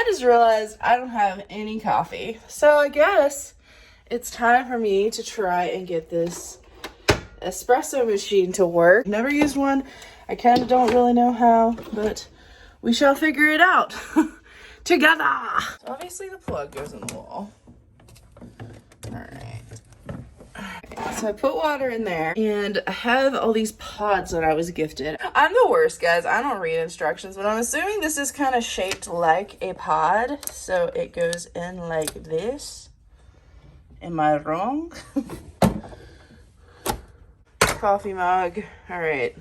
just realized I don't have any coffee. So I guess it's time for me to try and get this espresso machine to work. Never used one. I kind of don't really know how, but we shall figure it out together. So obviously the plug goes in the wall. All right. So I put water in there, and I have all these pods that I was gifted. I'm the worst, guys. I don't read instructions, but I'm assuming this is kind of shaped like a pod. So it goes in like this. Am I wrong? Coffee mug. All right.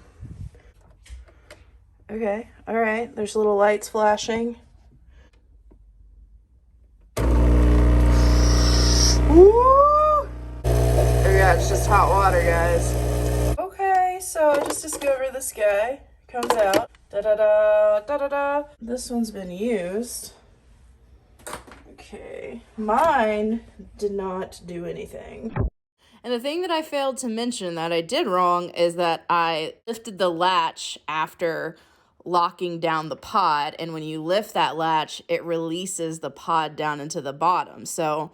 Okay. All right. There's little lights flashing. Woo! Yeah, it's just hot water, guys. Okay, so I just discovered this guy. Comes out. Da-da-da, da-da-da. This one's been used. Okay. Mine did not do anything. And the thing that I failed to mention that I did wrong is that I lifted the latch after locking down the pod, and when you lift that latch, it releases the pod down into the bottom. So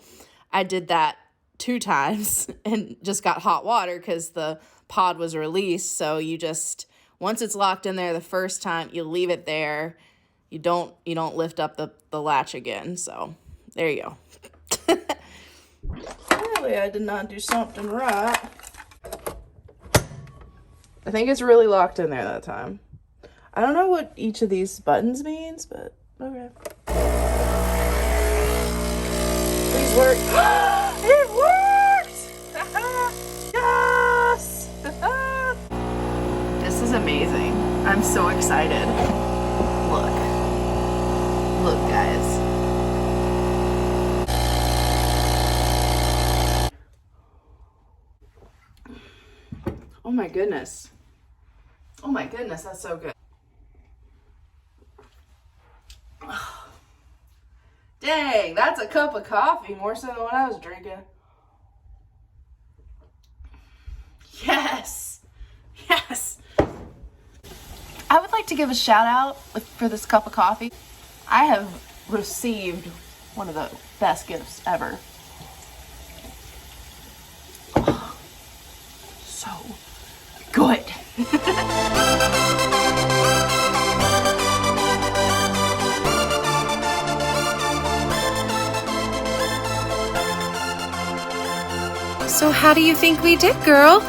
I did that 2 times and just got hot water because the pod was released. So you just, once it's locked in there the first time, you leave it there. You don't lift up the latch again. So there you go. Clearly I did not do something right. I think it's really locked in there that time. I don't know what each of these buttons means, but okay. Please work. It worked! Yes! This is amazing. I'm so excited. Look. Look, guys. Oh my goodness. Oh my goodness, that's so good. Dang, that's a cup of coffee, more so than what I was drinking. Yes. Yes. I would like to give a shout out for this cup of coffee. I have received one of the best gifts ever. Oh, so good. So how do you think we did, girl?